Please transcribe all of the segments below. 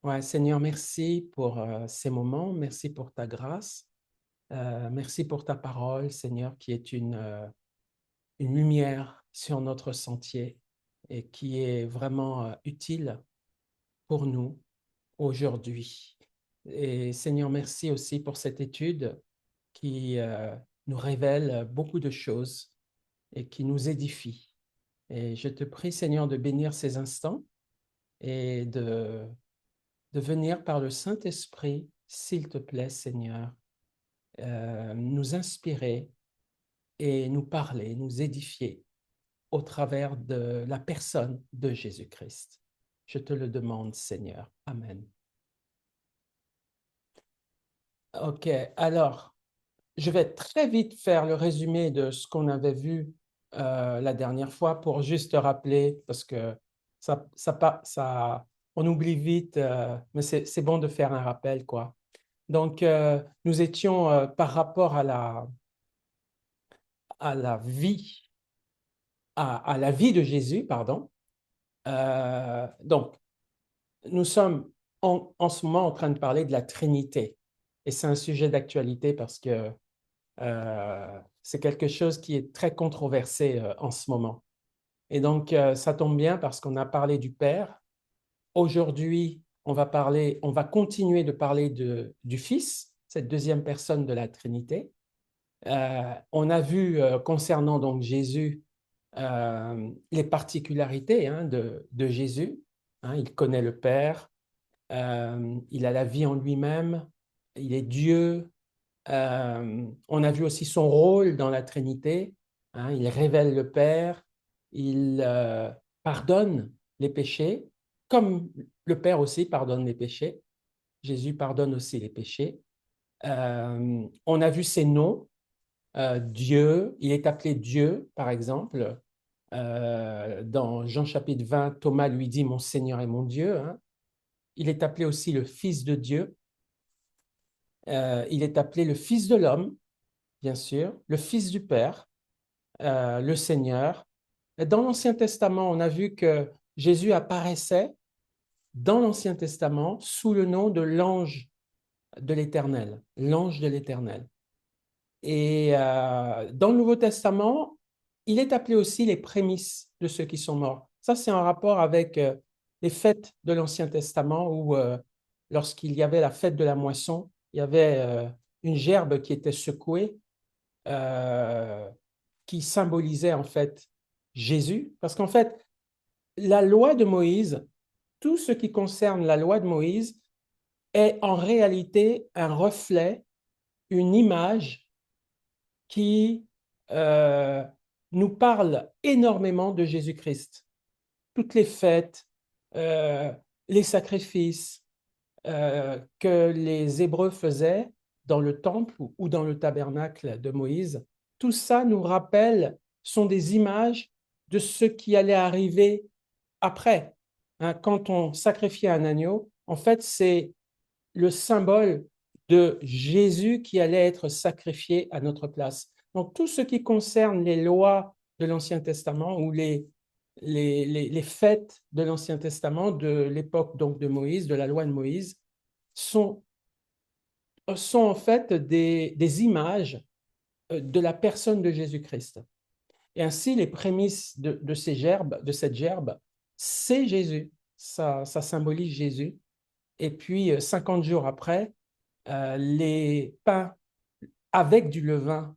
Ouais, Seigneur, merci pour ces moments, merci pour ta grâce, merci pour ta parole, Seigneur, qui est une lumière sur notre sentier et qui est vraiment utile pour nous aujourd'hui. Et Seigneur, merci aussi pour cette étude qui nous révèle beaucoup de choses et qui nous édifie. Et je te prie, Seigneur, de bénir ces instants et de venir par le Saint-Esprit, s'il te plaît, Seigneur, nous inspirer et nous parler, nous édifier au travers de la personne de Jésus-Christ. Je te le demande, Seigneur. Amen. OK, alors, je vais très vite faire le résumé de ce qu'on avait vu la dernière fois pour juste rappeler, parce que on oublie vite, mais c'est bon de faire un rappel, quoi. Donc, nous étions par rapport à la vie, à la vie de Jésus, pardon. Donc, nous sommes en ce moment en train de parler de la Trinité. Et c'est un sujet d'actualité parce que c'est quelque chose qui est très controversé en ce moment. Et donc, ça tombe bien parce qu'on a parlé du Père. Aujourd'hui, on va continuer de parler du Fils, cette deuxième personne de la Trinité. On a vu concernant donc Jésus les particularités de Jésus. Il connaît le Père, il a la vie en lui-même, il est Dieu. On a vu aussi son rôle dans la Trinité. Il révèle le Père, il pardonne les péchés, comme le Père aussi pardonne les péchés. Jésus pardonne aussi les péchés. On a vu ses noms. Dieu, il est appelé Dieu, par exemple. Dans Jean chapitre 20, Thomas lui dit, mon Seigneur et mon Dieu. Il est appelé aussi le Fils de Dieu. Il est appelé le Fils de l'homme, bien sûr, le Fils du Père, le Seigneur. Et dans l'Ancien Testament, on a vu que Jésus apparaissait dans l'Ancien Testament sous le nom de l'ange de l'Éternel, l'ange de l'Éternel. Et dans le Nouveau Testament, il est appelé aussi les prémices de ceux qui sont morts. Ça, c'est en rapport avec les fêtes de l'Ancien Testament où, lorsqu'il y avait la fête de la moisson, il y avait une gerbe qui était secouée, euh, qui symbolisait en fait Jésus. Parce qu'en fait, la loi de Moïse, tout ce qui concerne la loi de Moïse est en réalité un reflet, une image qui euh, nous parle énormément de Jésus-Christ. Toutes les fêtes, euh, les sacrifices que les Hébreux faisaient dans le temple ou dans le tabernacle de Moïse, tout ça nous rappelle, sont des images de ce qui allait arriver après. Quand on sacrifiait un agneau, en fait, c'est le symbole de Jésus qui allait être sacrifié à notre place. Donc, tout ce qui concerne les lois de l'Ancien Testament ou les fêtes de l'Ancien Testament, de l'époque donc de Moïse, de la loi de Moïse, sont, sont en fait des images de la personne de Jésus-Christ. Et ainsi, les prémices de ces gerbes, de cette gerbe, c'est Jésus. Ça symbolise Jésus. Et puis, 50 jours après, les pains avec du levain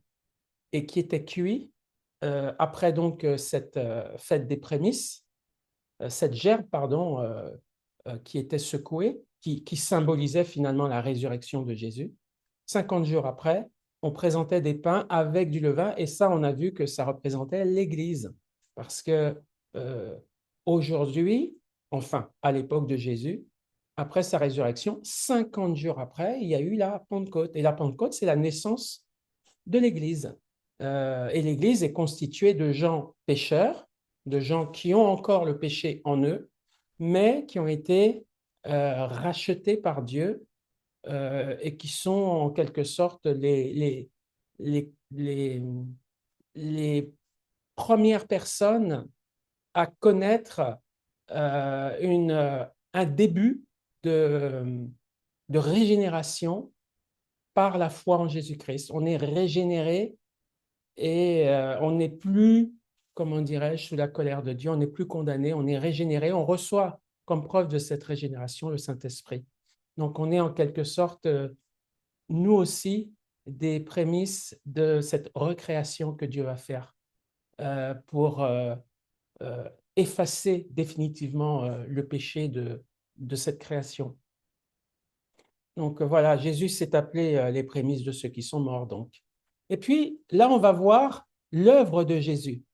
et qui étaient cuits, après donc cette fête des prémices, cette gerbe, pardon, qui était secouée, qui symbolisait finalement la résurrection de Jésus. 50 jours après, on présentait des pains avec du levain et ça, on a vu que ça représentait l'Église. Parce que euh, aujourd'hui, enfin, à l'époque de Jésus, après sa résurrection, 50 jours après, il y a eu la Pentecôte. Et la Pentecôte, c'est la naissance de l'Église. Et l'Église est constituée de gens pécheurs, de gens qui ont encore le péché en eux, mais qui ont été rachetés par Dieu et qui sont en quelque sorte les premières personnes à connaître un début de, de régénération par la foi en Jésus-Christ. On est régénéré et on n'est plus, comment dirais-je, sous la colère de Dieu, on n'est plus condamné, on est régénéré, on reçoit comme preuve de cette régénération le Saint-Esprit. Donc on est en quelque sorte, nous aussi, des prémices de cette recréation que Dieu va faire pour effacer définitivement le péché de cette création. Donc voilà, Jésus s'est appelé les prémices de ceux qui sont morts, donc. Et puis là, on va voir l'œuvre de Jésus.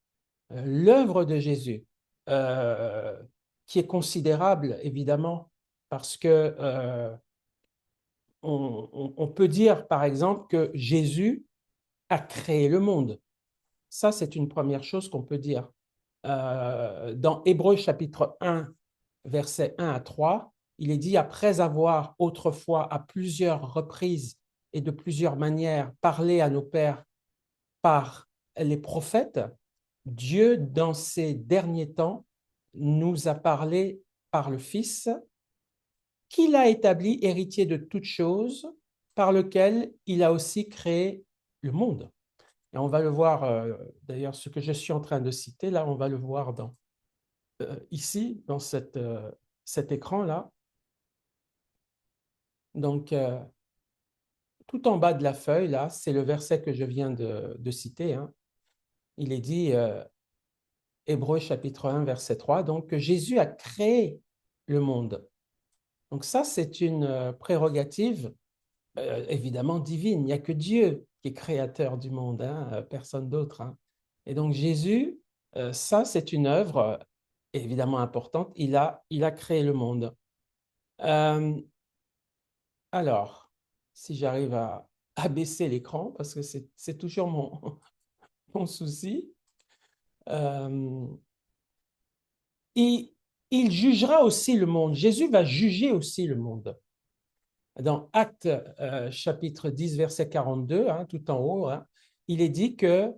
L'œuvre de Jésus, qui est considérable, évidemment, parce que on peut dire, par exemple, que Jésus a créé le monde. Ça, c'est une première chose qu'on peut dire. Dans Hébreux chapitre 1, versets 1 à 3, il est dit, après avoir autrefois à plusieurs reprises et de plusieurs manières parlé à nos pères par les prophètes, Dieu, dans ces derniers temps, nous a parlé par le Fils, qu'il a établi héritier de toutes choses, par lequel il a aussi créé le monde. Et on va le voir, d'ailleurs, ce que je suis en train de citer, là, on va le voir ici, dans cet écran-là. Donc, tout en bas de la feuille, là, c'est le verset que je viens de citer. Hein. Il est dit, Hébreux chapitre 1, verset 3, donc que Jésus a créé le monde. Donc ça, c'est une prérogative évidemment divine. Il n'y a que Dieu qui est créateur du monde, hein, personne d'autre. Hein. Et donc Jésus, ça, c'est une œuvre évidemment importante. Il a créé le monde. Alors, si j'arrive à baisser l'écran, parce que c'est toujours mon souci. Il, il jugera aussi le monde. Jésus va juger aussi le monde. Dans Actes chapitre 10, verset 42, hein, tout en haut, hein, il est dit que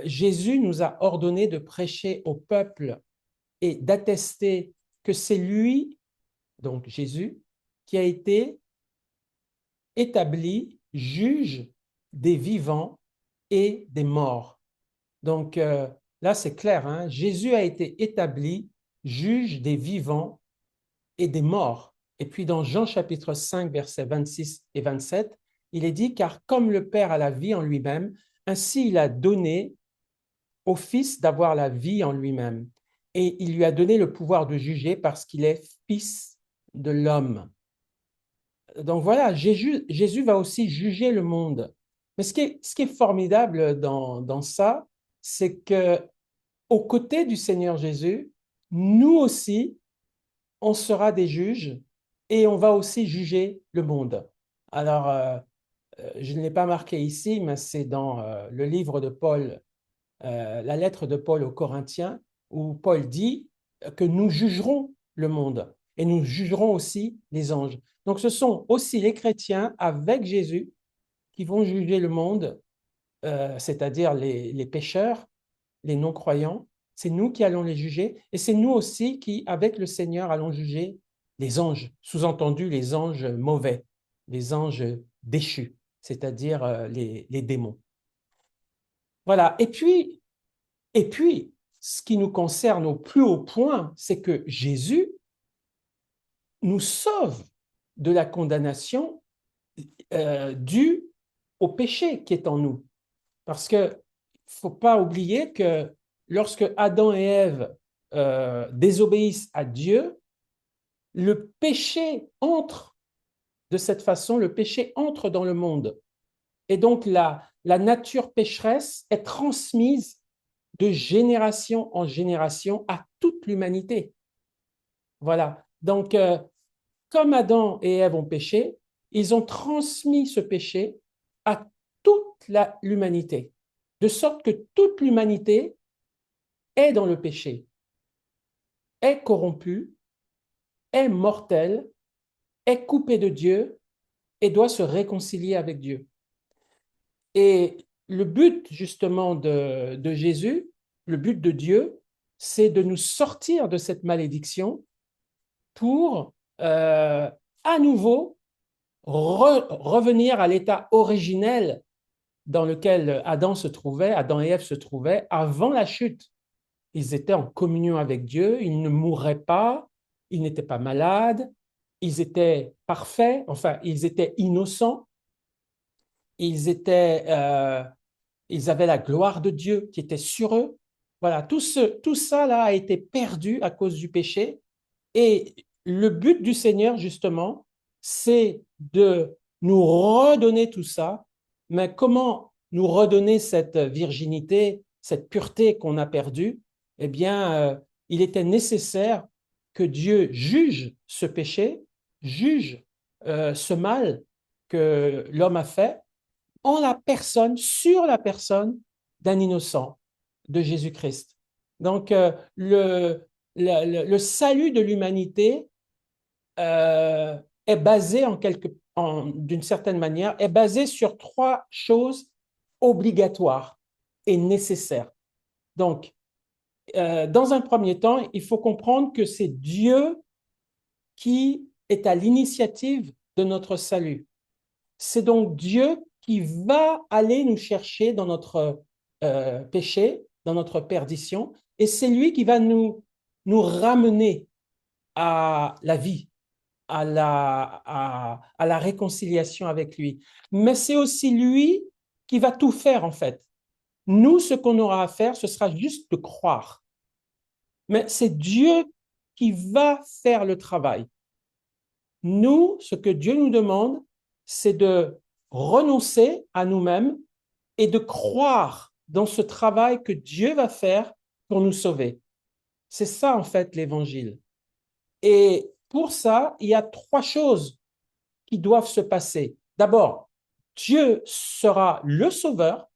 Jésus nous a ordonné de prêcher au peuple et d'attester que c'est lui, donc Jésus, qui a été établi juge des vivants et des morts. Donc là, c'est clair, hein, Jésus a été établi juge des vivants et des morts. Et puis dans Jean chapitre 5, versets 26 et 27, il est dit, car comme le Père a la vie en lui-même, ainsi il a donné au Fils d'avoir la vie en lui-même. Et il lui a donné le pouvoir de juger parce qu'il est Fils de l'homme. Donc voilà, Jésus va aussi juger le monde. Mais ce qui est formidable dans ça, c'est que aux côtés du Seigneur Jésus, nous aussi, on sera des juges et on va aussi juger le monde. Alors, je ne l'ai pas marqué ici, mais c'est dans le livre de Paul, la lettre de Paul aux Corinthiens, où Paul dit que nous jugerons le monde et nous jugerons aussi les anges. Donc, ce sont aussi les chrétiens avec Jésus qui vont juger le monde, c'est-à-dire les pécheurs, les non-croyants. C'est nous qui allons les juger et c'est nous aussi qui, avec le Seigneur, allons juger les anges, sous-entendu les anges mauvais, les anges déchus, c'est-à-dire les démons. Voilà. Et puis, ce qui nous concerne au plus haut point, c'est que Jésus nous sauve de la condamnation due au péché qui est en nous. Parce qu'il ne faut pas oublier que lorsque Adam et Ève désobéissent à Dieu, le péché entre de cette façon, le péché entre dans le monde. Et donc la nature pécheresse est transmise de génération en génération à toute l'humanité. Voilà. Donc, comme Adam et Ève ont péché, ils ont transmis ce péché à toute l'humanité, de sorte que toute l'humanité est dans le péché, est corrompue, est mortelle, est coupée de Dieu et doit se réconcilier avec Dieu. Et le but justement de Jésus, le but de Dieu, c'est de nous sortir de cette malédiction pour euh, à nouveau revenir à l'état originel dans lequel Adam et Ève se trouvaient avant la chute. Ils étaient en communion avec Dieu, ils ne mourraient pas, ils n'étaient pas malades, ils étaient parfaits, enfin, ils étaient innocents, ils avaient la gloire de Dieu qui était sur eux. Voilà, tout ça là a été perdu à cause du péché. Et le but du Seigneur, justement, c'est de nous redonner tout ça. Mais comment nous redonner cette virginité, cette pureté qu'on a perdue? Eh bien, il était nécessaire que Dieu juge ce péché, juge ce mal que l'homme a fait en la personne, sur la personne d'un innocent, de Jésus-Christ. Donc, le salut de l'humanité est basé d'une certaine manière, est basé sur trois choses obligatoires et nécessaires. Donc, dans un premier temps, il faut comprendre que c'est Dieu qui est à l'initiative de notre salut. C'est donc Dieu qui va aller nous chercher dans notre péché, dans notre perdition, et c'est lui qui va nous ramener à la vie, à la réconciliation avec lui. Mais c'est aussi lui qui va tout faire, en fait. Nous, ce qu'on aura à faire, ce sera juste de croire. Mais c'est Dieu qui va faire le travail. Nous, ce que Dieu nous demande, c'est de renoncer à nous-mêmes et de croire dans ce travail que Dieu va faire pour nous sauver. C'est ça, en fait, l'évangile. Et pour ça, il y a trois choses qui doivent se passer. D'abord, Dieu sera le sauveur.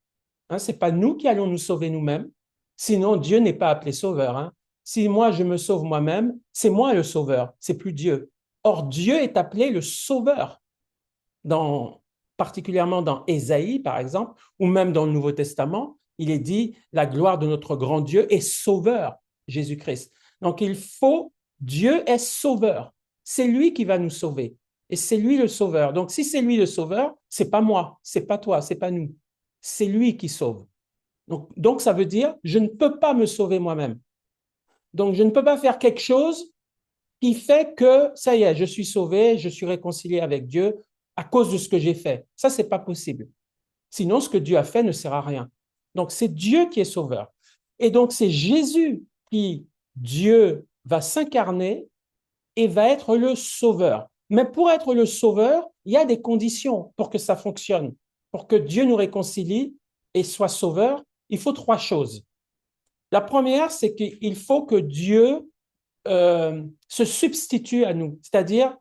Hein, ce n'est pas nous qui allons nous sauver nous-mêmes. Sinon, Dieu n'est pas appelé sauveur. Hein. Si moi, je me sauve moi-même, c'est moi le sauveur, c'est plus Dieu. Or, Dieu est appelé le sauveur, particulièrement dans Ésaïe, par exemple, ou même dans le Nouveau Testament, il est dit la gloire de notre grand Dieu est sauveur, Jésus-Christ. Donc, Dieu est sauveur. C'est lui qui va nous sauver. Et c'est lui le sauveur. Donc, si c'est lui le sauveur, c'est pas moi, c'est pas toi, c'est pas nous. C'est lui qui sauve. Donc, ça veut dire, je ne peux pas me sauver moi-même. Donc, je ne peux pas faire quelque chose qui fait que, ça y est, je suis sauvé, je suis réconcilié avec Dieu à cause de ce que j'ai fait. Ça, c'est pas possible. Sinon, ce que Dieu a fait ne sert à rien. Donc, c'est Dieu qui est sauveur. Et donc, c'est Jésus qui, Dieu, va s'incarner et va être le sauveur. Mais pour être le sauveur, il y a des conditions pour que ça fonctionne. Pour que Dieu nous réconcilie et soit sauveur, il faut trois choses. La première, c'est qu'il faut que Dieu se substitue à nous, c'est-à-dire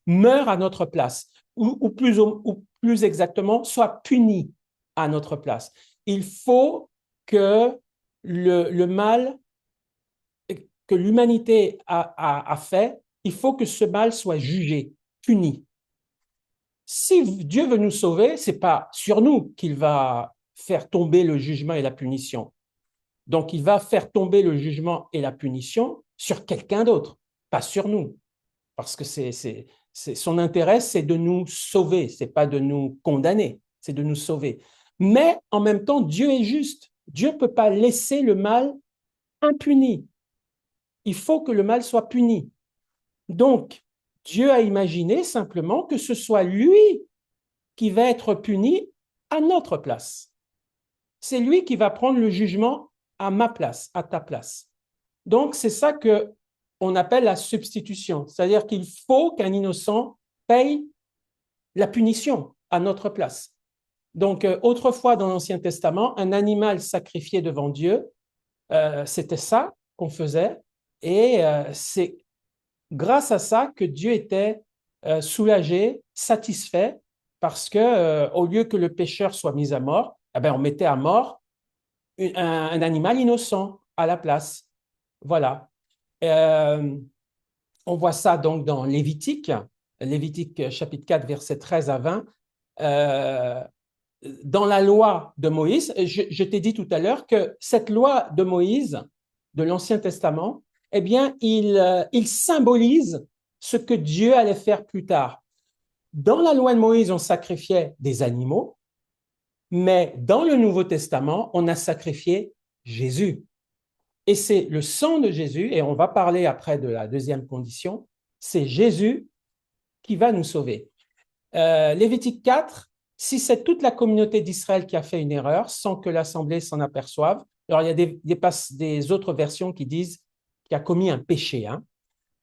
meurt à notre place, ou plus exactement, soit puni à notre place. Il faut que le mal que l'humanité a fait, il faut que ce mal soit jugé, puni. Si Dieu veut nous sauver, c'est pas sur nous qu'il va faire tomber le jugement et la punition. Donc, il va faire tomber le jugement et la punition sur quelqu'un d'autre, pas sur nous. Parce que son intérêt, c'est de nous sauver, c'est pas de nous condamner, c'est de nous sauver. Mais en même temps, Dieu est juste. Dieu ne peut pas laisser le mal impuni. Il faut que le mal soit puni. Donc, Dieu a imaginé simplement que ce soit lui qui va être puni à notre place. C'est lui qui va prendre le jugement à ma place, à ta place. Donc, c'est ça qu'on appelle la substitution. C'est-à-dire qu'il faut qu'un innocent paye la punition à notre place. Donc, autrefois, dans l'Ancien Testament, un animal sacrifié devant Dieu, c'était ça qu'on faisait. Et c'est grâce à ça que Dieu était soulagé, satisfait, parce que au lieu que le pécheur soit mis à mort, eh bien, on mettait à mort un animal innocent à la place. Voilà. Euh, on voit ça donc dans Lévitique chapitre 4, versets 13 à 20. Euh, dans la loi de Moïse, je t'ai dit tout à l'heure que cette loi de Moïse, de l'Ancien Testament, eh bien, il symbolise ce que Dieu allait faire plus tard. Dans la loi de Moïse, on sacrifiait des animaux, mais dans le Nouveau Testament, on a sacrifié Jésus. Et c'est le sang de Jésus, et on va parler après de la deuxième condition, c'est Jésus qui va nous sauver. Lévitique 4, si c'est toute la communauté d'Israël qui a fait une erreur sans que l'Assemblée s'en aperçoive, alors il y a des autres versions qui disent qu'il a commis un péché, hein,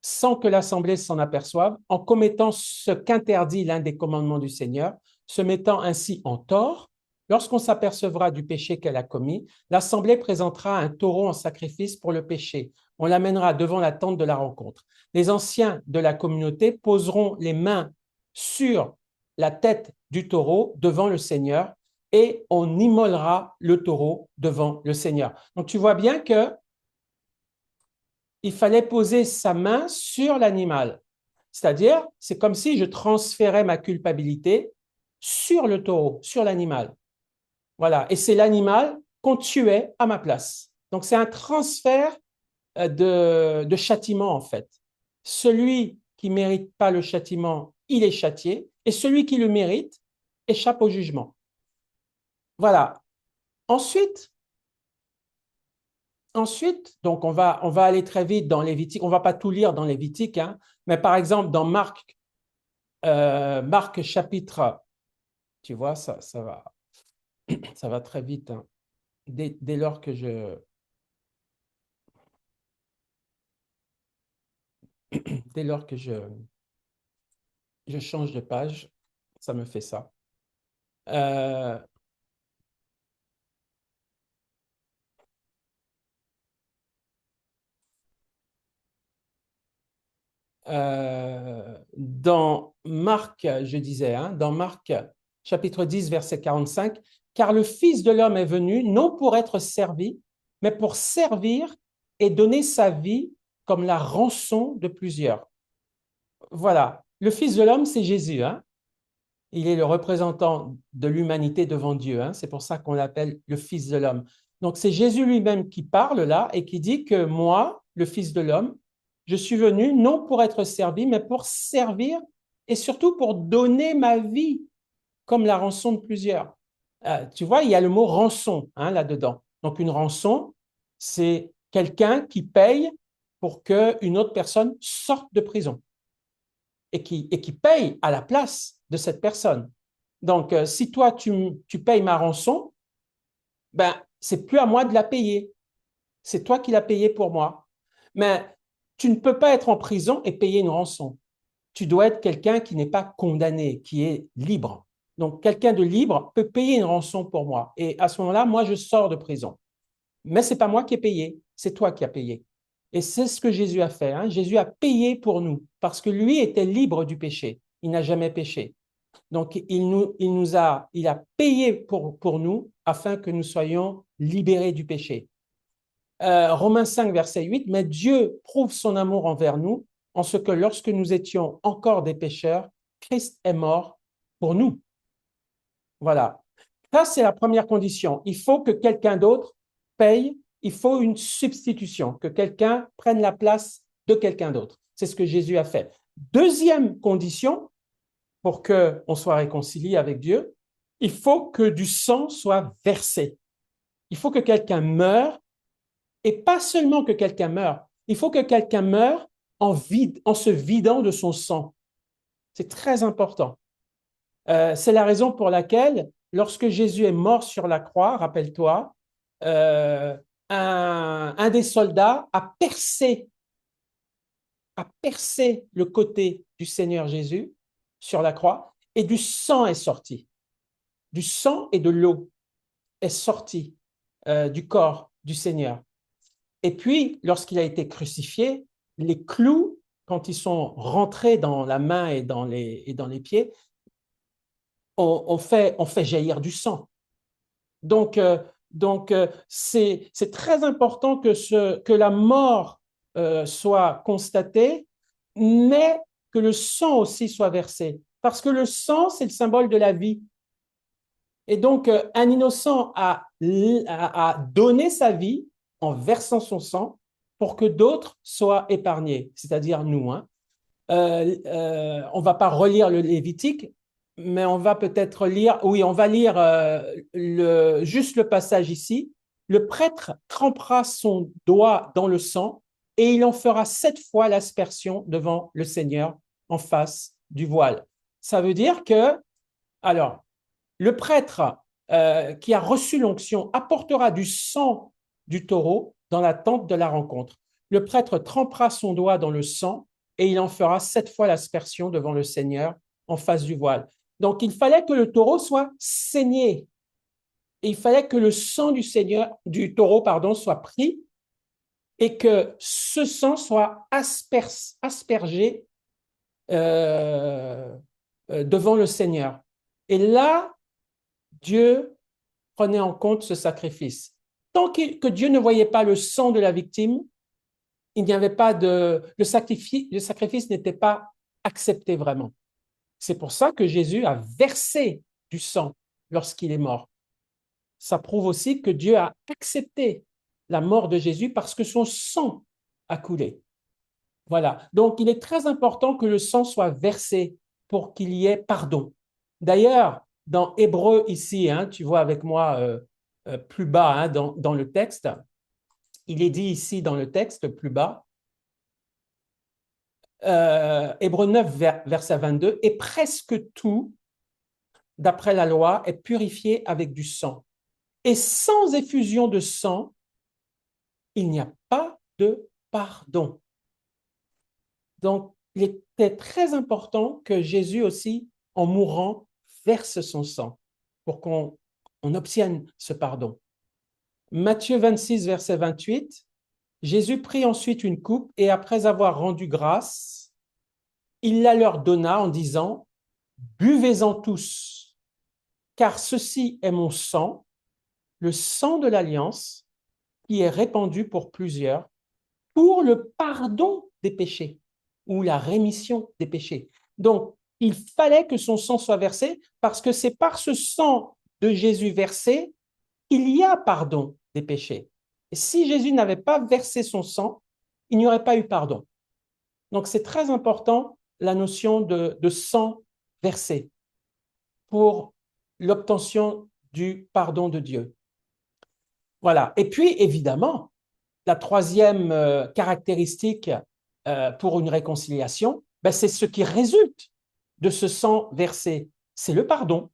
sans que l'Assemblée s'en aperçoive, en commettant ce qu'interdit l'un des commandements du Seigneur, se mettant ainsi en tort, lorsqu'on s'apercevra du péché qu'elle a commis, l'Assemblée présentera un taureau en sacrifice pour le péché. On l'amènera devant la tente de la rencontre. Les anciens de la communauté poseront les mains sur la tête du taureau devant le Seigneur et on immolera le taureau devant le Seigneur. Donc tu vois bien que il fallait poser sa main sur l'animal. C'est-à-dire, c'est comme si je transférais ma culpabilité sur le taureau, sur l'animal. Voilà. Et c'est l'animal qu'on tuait à ma place. Donc, c'est un transfert de châtiment, en fait. Celui qui ne mérite pas le châtiment, il est châtié. Et celui qui le mérite échappe au jugement. Voilà. Ensuite, donc on va aller très vite dans Lévitique. On ne va pas tout lire dans Lévitique, hein, mais par exemple dans Marc chapitre, tu vois, ça va très vite, hein. Dès lors que dès lors que je change de page, ça me fait ça. Euh, dans Marc, je disais, hein, dans Marc chapitre 10, verset 45, car le Fils de l'homme est venu non pour être servi, mais pour servir et donner sa vie comme la rançon de plusieurs. Voilà, le Fils de l'homme, c'est Jésus, hein. Il est le représentant de l'humanité devant Dieu, hein. C'est pour ça qu'on l'appelle le Fils de l'homme. Donc c'est Jésus lui-même qui parle là et qui dit que moi, le Fils de l'homme, je suis venu non pour être servi, mais pour servir et surtout pour donner ma vie comme la rançon de plusieurs. Tu vois, il y a le mot rançon, hein, là-dedans. Donc une rançon, c'est quelqu'un qui paye pour qu'une autre personne sorte de prison et qui paye à la place de cette personne. Donc, si toi, tu payes ma rançon, ben, c'est plus à moi de la payer. C'est toi qui l'as payé pour moi. Mais tu ne peux pas être en prison et payer une rançon. Tu dois être quelqu'un qui n'est pas condamné, qui est libre. Donc, quelqu'un de libre peut payer une rançon pour moi. Et à ce moment-là, moi, je sors de prison. Mais ce n'est pas moi qui ai payé, c'est toi qui as payé. Et c'est ce que Jésus a fait, hein. Jésus a payé pour nous parce que lui était libre du péché. Il n'a jamais péché. Donc, il a payé pour nous afin que nous soyons libérés du péché. Romains 5, verset 8, mais Dieu prouve son amour envers nous en ce que lorsque nous étions encore des pécheurs, Christ est mort pour nous. Voilà. Ça, c'est la première condition. Il faut que quelqu'un d'autre paye, il faut une substitution, que quelqu'un prenne la place de quelqu'un d'autre. C'est ce que Jésus a fait. Deuxième condition, pour qu'on soit réconcilié avec Dieu, il faut que du sang soit versé. Il faut que quelqu'un meure, et pas seulement que quelqu'un meure, il faut que quelqu'un meure en se vidant de son sang. C'est très important. C'est la raison pour laquelle, lorsque Jésus est mort sur la croix, rappelle-toi, euh, un des soldats a percé le côté du Seigneur Jésus sur la croix et du sang est sorti. Du sang et de l'eau est sorti du corps du Seigneur. Et puis, lorsqu'il a été crucifié, les clous, quand ils sont rentrés dans la main et dans les pieds, on fait jaillir du sang. Donc, c'est très important que la mort soit constatée, mais que le sang aussi soit versé. Parce que le sang, c'est le symbole de la vie. Et donc, un innocent a donné sa vie en versant son sang pour que d'autres soient épargnés, c'est-à-dire nous, hein. on ne va pas relire le Lévitique, mais on va peut-être lire, oui, on va lire juste le passage ici. Le prêtre trempera son doigt dans le sang et il en fera 7 fois l'aspersion devant le Seigneur en face du voile. Ça veut dire que, alors, le prêtre qui a reçu l'onction apportera du sang du taureau dans la tente de la rencontre. Le prêtre trempera son doigt dans le sang et il en fera 7 fois l'aspersion devant le Seigneur en face du voile. Donc, il fallait que le taureau soit saigné. Et il fallait que le sang du taureau, soit pris et que ce sang soit aspergé devant le Seigneur. Et là, Dieu prenait en compte ce sacrifice. Tant que Dieu ne voyait pas le sang de la victime, il n'y avait pas le sacrifice n'était pas accepté vraiment. C'est pour ça que Jésus a versé du sang lorsqu'il est mort. Ça prouve aussi que Dieu a accepté la mort de Jésus parce que son sang a coulé. Voilà. Donc, il est très important que le sang soit versé pour qu'il y ait pardon. D'ailleurs, dans Hébreu ici, tu vois avec moi plus bas dans le texte, il est dit ici dans le texte plus bas, Hébreu 9, verset 22, et presque tout, d'après la loi, est purifié avec du sang. Et sans effusion de sang, il n'y a pas de pardon. Donc, il était très important que Jésus aussi, en mourant, verse son sang pour qu'on obtienne ce pardon. Matthieu 26, verset 28, Jésus prit ensuite une coupe et après avoir rendu grâce, il la leur donna en disant, buvez-en tous, car ceci est mon sang, le sang de l'alliance, qui est répandu pour plusieurs, pour le pardon des péchés ou la rémission des péchés. Donc, il fallait que son sang soit versé parce que c'est par ce sang de Jésus versé qu'il y a pardon des péchés. Et si Jésus n'avait pas versé son sang, il n'y aurait pas eu pardon. Donc, c'est très important la notion de sang versé pour l'obtention du pardon de Dieu. Voilà. Et puis, évidemment, la troisième caractéristique pour une réconciliation, c'est ce qui résulte de ce sang versé. C'est le pardon.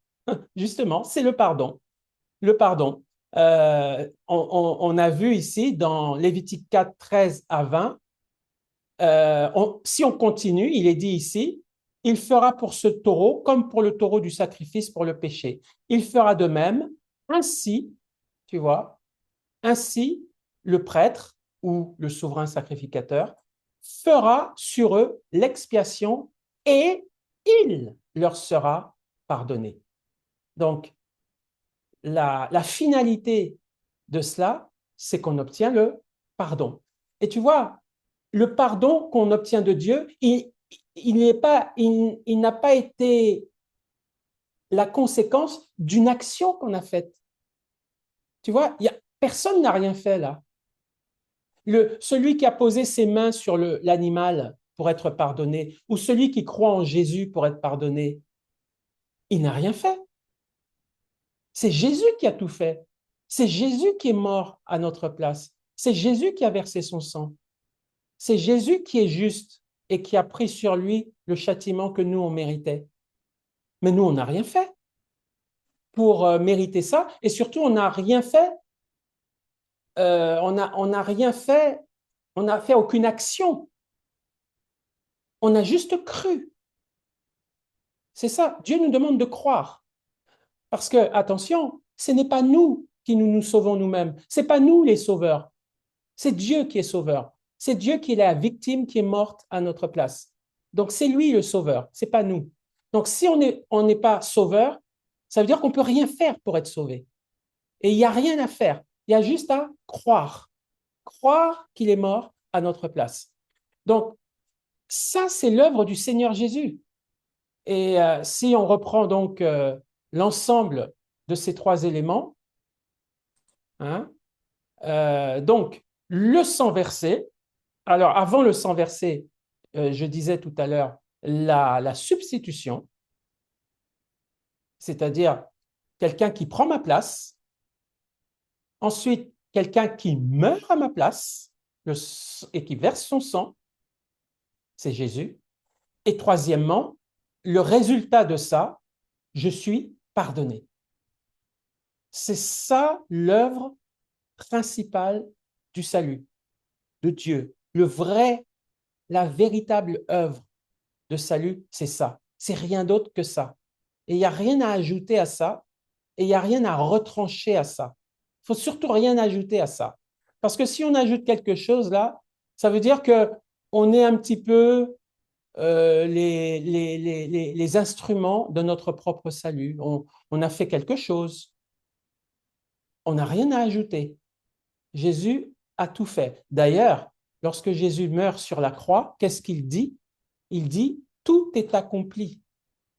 Justement, c'est le pardon. Le pardon. On a vu ici dans Lévitique 4, 13 à 20, si on continue, il est dit ici, il fera pour ce taureau comme pour le taureau du sacrifice pour le péché. Il fera de même, ainsi, tu vois, ainsi le prêtre ou le souverain sacrificateur fera sur eux l'expiation et il leur sera pardonné. Donc, la finalité de cela, c'est qu'on obtient le pardon. Et tu vois, le pardon qu'on obtient de Dieu, il n'a pas été la conséquence d'une action qu'on a faite. Tu vois, personne n'a rien fait là. Celui qui a posé ses mains sur l'animal pour être pardonné, ou celui qui croit en Jésus pour être pardonné, il n'a rien fait. C'est Jésus qui a tout fait. C'est Jésus qui est mort à notre place. C'est Jésus qui a versé son sang. C'est Jésus qui est juste et qui a pris sur lui le châtiment que nous, on méritait. Mais nous, on n'a rien fait pour mériter ça. Et surtout, on n'a rien fait. On n'a rien fait. On n'a fait aucune action. On a juste cru. C'est ça. Dieu nous demande de croire. Parce que, attention, ce n'est pas nous qui nous sauvons nous-mêmes. Ce n'est pas nous les sauveurs. C'est Dieu qui est sauveur. C'est Dieu qui est la victime qui est morte à notre place. Donc, c'est lui le sauveur, ce n'est pas nous. Donc, si on n'est pas sauveur, ça veut dire qu'on ne peut rien faire pour être sauvé. Et il n'y a rien à faire. Il y a juste à croire. Croire qu'il est mort à notre place. Donc, ça, c'est l'œuvre du Seigneur Jésus. Et si on reprend donc l'ensemble de ces trois éléments, donc le sang versé. Alors, avant le sang versé, je disais tout à l'heure, la substitution, c'est-à-dire quelqu'un qui prend ma place, ensuite quelqu'un qui meurt à ma place et qui verse son sang, c'est Jésus, et troisièmement, le résultat de ça, je suis pardonné. C'est ça l'œuvre principale du salut de Dieu. La véritable œuvre de salut, c'est ça. C'est rien d'autre que ça. Et il n'y a rien à ajouter à ça, et il n'y a rien à retrancher à ça. Il faut surtout rien ajouter à ça. Parce que si on ajoute quelque chose là, ça veut dire que on est un petit peu les instruments de notre propre salut. On a fait quelque chose. On n'a rien à ajouter. Jésus a tout fait. D'ailleurs, lorsque Jésus meurt sur la croix, qu'est-ce qu'il dit? Il dit, tout est accompli.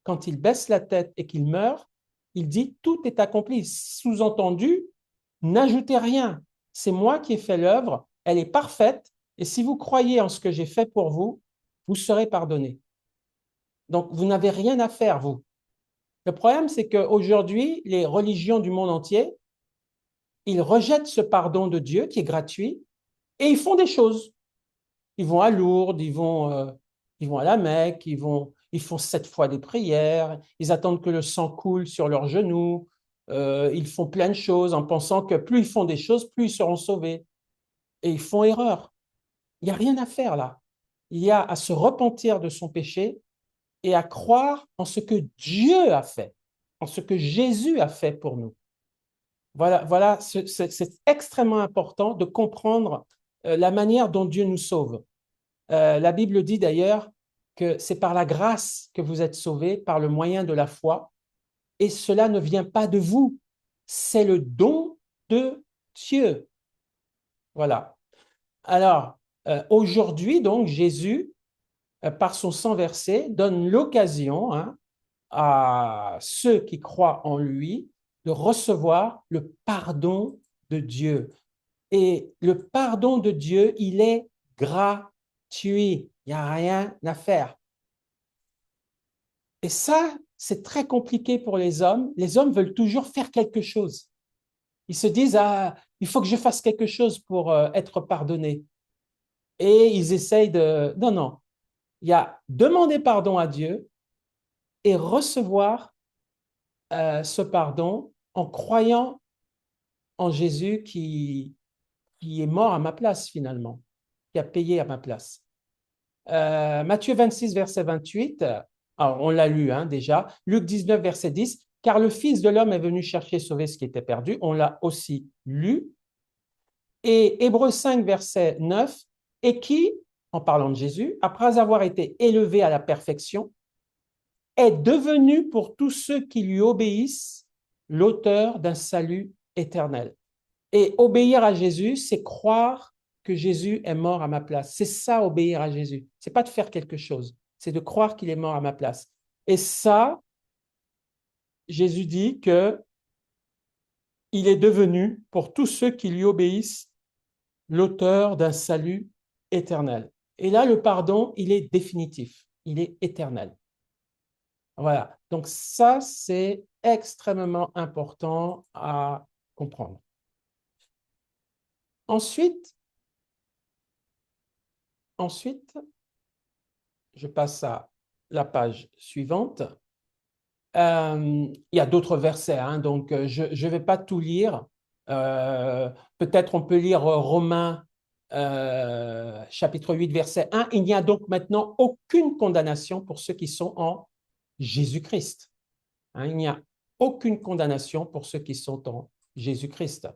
Quand il baisse la tête et qu'il meurt, il dit, tout est accompli. Sous-entendu, n'ajoutez rien. C'est moi qui ai fait l'œuvre, elle est parfaite, et si vous croyez en ce que j'ai fait pour vous, vous serez pardonné. Donc, vous n'avez rien à faire, vous. Le problème, c'est qu'aujourd'hui, les religions du monde entier, ils rejettent ce pardon de Dieu qui est gratuit et ils font des choses. Ils vont à Lourdes, ils vont à la Mecque, ils font 7 fois des prières, ils attendent que le sang coule sur leurs genoux, ils font plein de choses en pensant que plus ils font des choses, plus ils seront sauvés. Et ils font erreur. Il n'y a rien à faire là. Il y a à se repentir de son péché et à croire en ce que Dieu a fait, en ce que Jésus a fait pour nous. Voilà, c'est extrêmement important de comprendre la manière dont Dieu nous sauve. La Bible dit d'ailleurs que c'est par la grâce que vous êtes sauvés, par le moyen de la foi, et cela ne vient pas de vous, c'est le don de Dieu. Voilà. Alors, aujourd'hui, donc, Jésus, par son sang versé, donne l'occasion à ceux qui croient en lui de recevoir le pardon de Dieu. Et le pardon de Dieu, il est gratuit. Il n'y a rien à faire. Et ça, c'est très compliqué pour les hommes. Les hommes veulent toujours faire quelque chose. Ils se disent, ah, il faut que je fasse quelque chose pour être pardonné. Et ils essayent de... Non, non. Il y a demander pardon à Dieu et recevoir ce pardon en croyant en Jésus qui est mort à ma place finalement, qui a payé à ma place. Matthieu 26, verset 28, alors on l'a lu déjà, Luc 19, verset 10, car le Fils de l'homme est venu chercher et sauver ce qui était perdu, on l'a aussi lu. Et Hébreux 5, verset 9, et qui, en parlant de Jésus, après avoir été élevé à la perfection, est devenu pour tous ceux qui lui obéissent l'auteur d'un salut éternel. Et obéir à Jésus, c'est croire que Jésus est mort à ma place. C'est ça, obéir à Jésus. C'est pas de faire quelque chose, c'est de croire qu'il est mort à ma place. Et ça, Jésus dit que il est devenu, pour tous ceux qui lui obéissent, l'auteur d'un salut éternel. Et là, le pardon, il est définitif, il est éternel. Voilà. Donc ça, c'est extrêmement important à comprendre. Ensuite, je passe à la page suivante. Il y a d'autres versets, donc je ne vais pas tout lire. Peut-être on peut lire Romains chapitre 8, verset 1. Il n'y a donc maintenant aucune condamnation pour ceux qui sont en Jésus-Christ. Il n'y a aucune condamnation pour ceux qui sont en Jésus-Christ.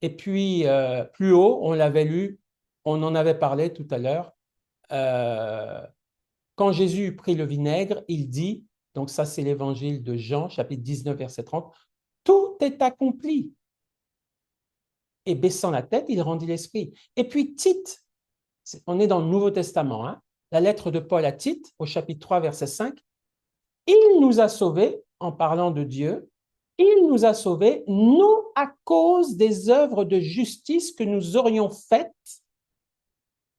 Et puis, plus haut, on l'avait lu, on en avait parlé tout à l'heure, quand Jésus eut pris le vinaigre, il dit, donc ça c'est l'évangile de Jean, chapitre 19, verset 30, tout est accompli. Et baissant la tête, il rendit l'esprit. Et puis Tite, on est dans le Nouveau Testament, la lettre de Paul à Tite, au chapitre 3, verset 5, il nous a sauvés, en parlant de Dieu, il nous a sauvés non à cause des œuvres de justice que nous aurions faites,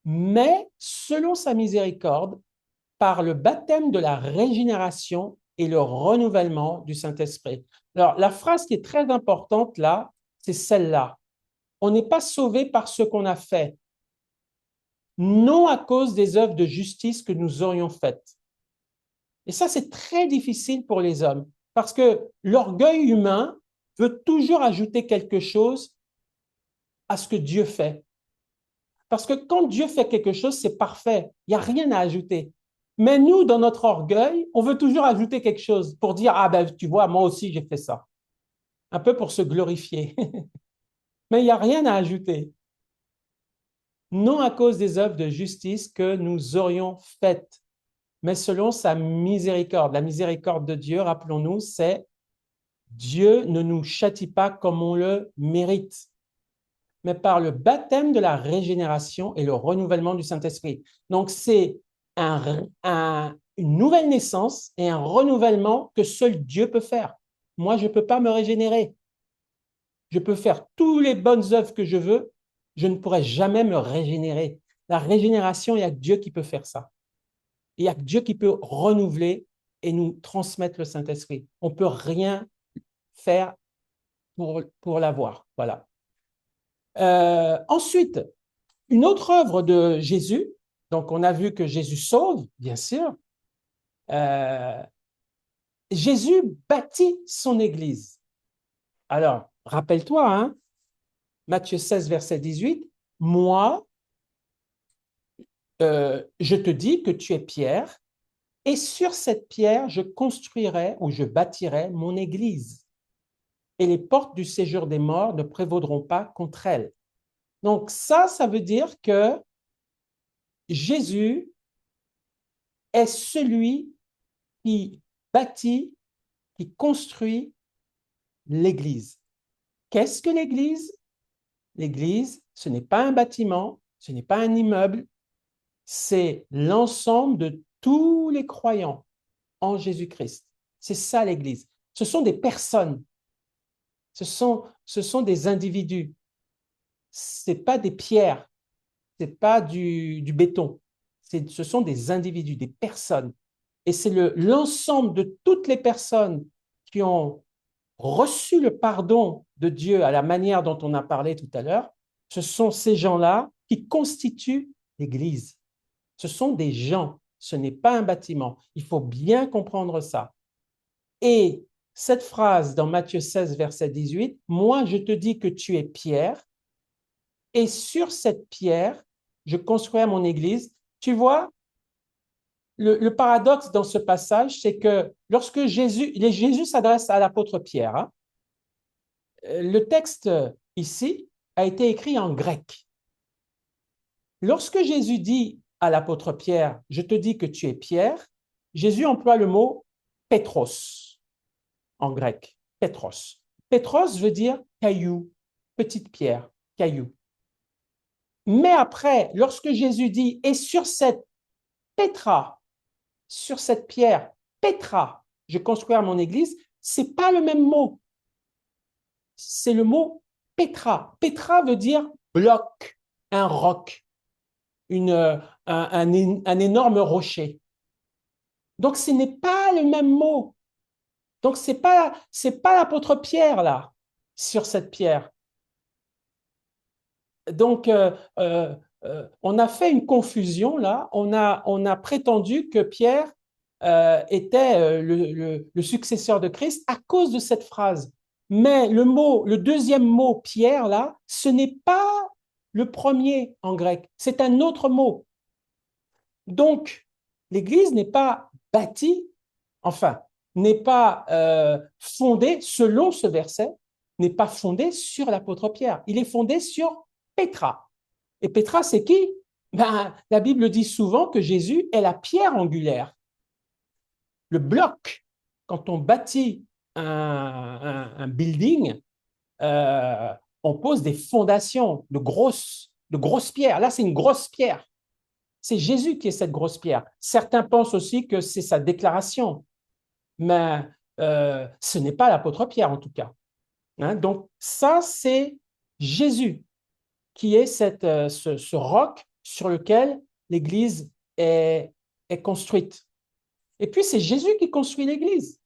mais selon sa miséricorde, par le baptême de la régénération et le renouvellement du Saint-Esprit. Alors, la phrase qui est très importante là, c'est celle-là. On n'est pas sauvé par ce qu'on a fait, non à cause des œuvres de justice que nous aurions faites. Et ça, c'est très difficile pour les hommes, parce que l'orgueil humain veut toujours ajouter quelque chose à ce que Dieu fait. Parce que quand Dieu fait quelque chose, c'est parfait, il n'y a rien à ajouter. Mais nous, dans notre orgueil, on veut toujours ajouter quelque chose pour dire, ah ben tu vois, moi aussi j'ai fait ça. Un peu pour se glorifier. Mais il n'y a rien à ajouter. Non à cause des œuvres de justice que nous aurions faites, mais selon sa miséricorde. La miséricorde de Dieu, rappelons-nous, c'est Dieu ne nous châtie pas comme on le mérite, mais par le baptême de la régénération et le renouvellement du Saint-Esprit. Donc, c'est une nouvelle naissance et un renouvellement que seul Dieu peut faire. Moi, je ne peux pas me régénérer. Je peux faire toutes les bonnes œuvres que je veux, je ne pourrai jamais me régénérer. La régénération, il n'y a que Dieu qui peut faire ça. Il n'y a que Dieu qui peut renouveler et nous transmettre le Saint-Esprit. On ne peut rien faire pour l'avoir. Voilà. Ensuite, une autre œuvre de Jésus, donc on a vu que Jésus sauve, bien sûr. Jésus bâtit son Église. Alors, rappelle-toi, hein, Matthieu 16, verset 18, moi, je te dis que tu es Pierre, et sur cette pierre, je construirai ou je bâtirai mon Église. Et les portes du séjour des morts ne prévaudront pas contre elle. Donc ça veut dire que Jésus est celui qui bâtit, qui construit l'Église. Qu'est-ce que l'Église? L'Église, ce n'est pas un bâtiment, ce n'est pas un immeuble, c'est l'ensemble de tous les croyants en Jésus-Christ. C'est ça l'Église. Ce sont des personnes, ce sont des individus. Ce n'est pas des pierres, ce n'est pas du béton. Ce sont des individus, des personnes. Et c'est l'ensemble de toutes les personnes qui ont reçu le pardon de Dieu à la manière dont on a parlé tout à l'heure. Ce sont ces gens-là qui constituent l'Église. Ce sont des gens, ce n'est pas un bâtiment. Il faut bien comprendre ça. Et cette phrase dans Matthieu 16, verset 18, « Moi, je te dis que tu es Pierre, et sur cette pierre, je construirai mon Église. » Tu vois, le paradoxe dans ce passage, c'est que lorsque Jésus s'adresse à l'apôtre Pierre, hein, le texte ici a été écrit en grec. Lorsque Jésus dit à l'apôtre Pierre, « Je te dis que tu es Pierre », Jésus emploie le mot « Pétros » en grec. Pétros. Pétros veut dire caillou, petite pierre, caillou. Mais après, lorsque Jésus dit « Et sur cette Pétra, sur cette pierre, Pétra, je construirai mon église », c'est pas le même mot. C'est le mot Pétra. Pétra veut dire bloc, un roc, un énorme rocher. Donc, ce n'est pas le même mot. Donc, c'est pas l'apôtre Pierre, là, sur cette pierre. Donc, on a fait une confusion, là. On a prétendu que Pierre était le successeur de Christ à cause de cette phrase. Mais le deuxième mot, Pierre, là, ce n'est pas le premier en grec. C'est un autre mot. Donc, l'Église n'est pas bâtie, enfin, n'est pas fondée, selon ce verset, n'est pas fondée sur l'apôtre Pierre. Il est fondé sur Pétra. Et Pétra, c'est qui? La Bible dit souvent que Jésus est la pierre angulaire, le bloc. Quand on bâtit un building, on pose des fondations de grosses pierres. Là, c'est une grosse pierre. C'est Jésus qui est cette grosse pierre. Certains pensent aussi que c'est sa déclaration, mais ce n'est pas l'apôtre Pierre en tout cas. Hein? Donc ça, c'est Jésus qui est ce roc sur lequel l'Église est construite. Et puis, c'est Jésus qui construit l'Église,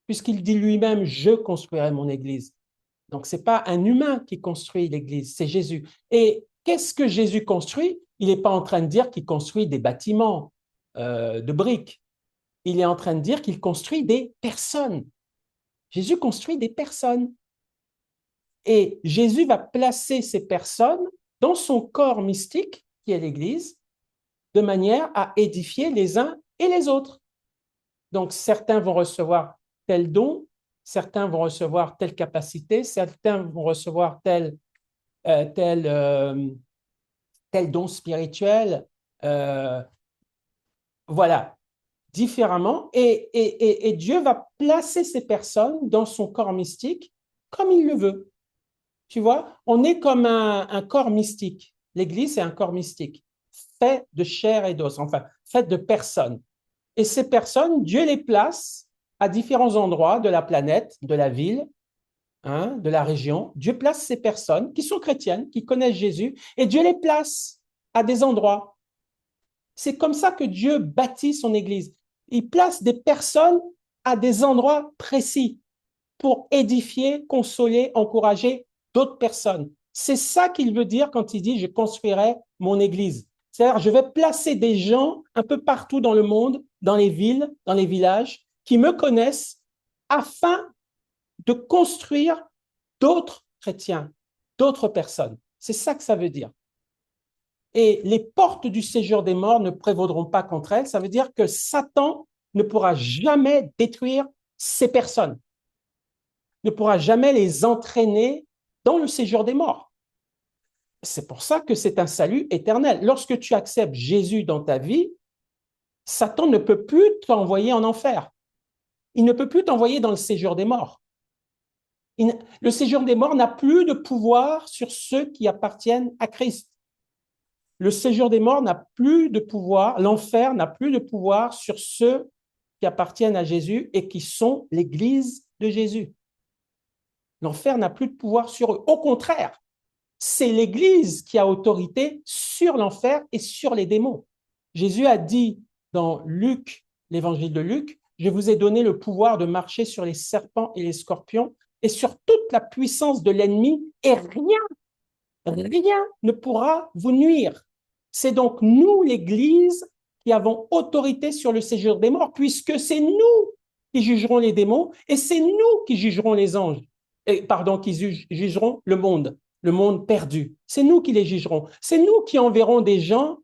puisqu'il dit lui-même, je construirai mon Église. Donc, ce n'est pas un humain qui construit l'Église, c'est Jésus. Et qu'est-ce que Jésus construit? Il n'est pas en train de dire qu'il construit des bâtiments de briques. Il est en train de dire qu'il construit des personnes. Jésus construit des personnes. Et Jésus va placer ces personnes dans son corps mystique, qui est l'Église, de manière à édifier les uns et les autres. Donc, certains vont recevoir tel don, certains vont recevoir telle capacité, certains vont recevoir tel don spirituel, voilà, différemment. Et Dieu va placer ces personnes dans son corps mystique comme il le veut. Tu vois, on est comme un corps mystique. L'Église, c'est un corps mystique, fait de chair et d'os, enfin, fait de personnes. Et ces personnes, Dieu les place à différents endroits de la planète, de la ville, hein, de la région. Dieu place ces personnes qui sont chrétiennes, qui connaissent Jésus, et Dieu les place à des endroits. C'est comme ça que Dieu bâtit son Église. Il place des personnes à des endroits précis pour édifier, consoler, encourager d'autres personnes. C'est ça qu'il veut dire quand il dit « je construirai mon Église ». C'est-à-dire, je vais placer des gens un peu partout dans le monde, dans les villes, dans les villages, qui me connaissent afin de construire d'autres chrétiens, d'autres personnes. C'est ça que ça veut dire. Et les portes du séjour des morts ne prévaudront pas contre elles. Ça veut dire que Satan ne pourra jamais détruire ces personnes, ne pourra jamais les entraîner dans le séjour des morts. C'est pour ça que c'est un salut éternel. Lorsque tu acceptes Jésus dans ta vie, Satan ne peut plus t'envoyer en enfer. Il ne peut plus t'envoyer dans le séjour des morts. Le séjour des morts n'a plus de pouvoir sur ceux qui appartiennent à Christ. Le séjour des morts n'a plus de pouvoir, l'enfer n'a plus de pouvoir sur ceux qui appartiennent à Jésus et qui sont l'Église de Jésus. L'enfer n'a plus de pouvoir sur eux. Au contraire, c'est l'Église qui a autorité sur l'enfer et sur les démons. Jésus a dit dans Luc, l'évangile de Luc, « Je vous ai donné le pouvoir de marcher sur les serpents et les scorpions et sur toute la puissance de l'ennemi, et rien ne pourra vous nuire. » C'est donc nous, l'Église, qui avons autorité sur le séjour des morts, puisque c'est nous qui jugerons les démons et c'est nous qui jugerons les anges, qui jugeront le monde perdu. C'est nous qui les jugerons. C'est nous qui enverrons des gens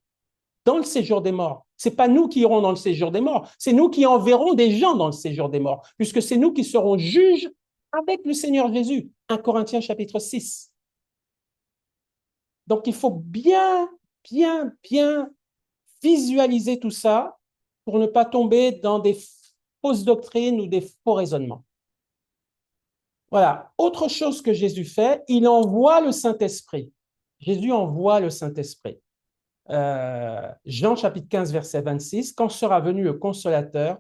dans le séjour des morts. Ce n'est pas nous qui irons dans le séjour des morts, c'est nous qui enverrons des gens dans le séjour des morts, puisque c'est nous qui serons juges avec le Seigneur Jésus. 1 Corinthiens chapitre 6. Donc, il faut bien visualiser tout ça pour ne pas tomber dans des fausses doctrines ou des faux raisonnements. Voilà. Autre chose que Jésus fait, il envoie le Saint-Esprit. Jésus envoie le Saint-Esprit. Jean chapitre 15, verset 26, « Quand sera venu le Consolateur,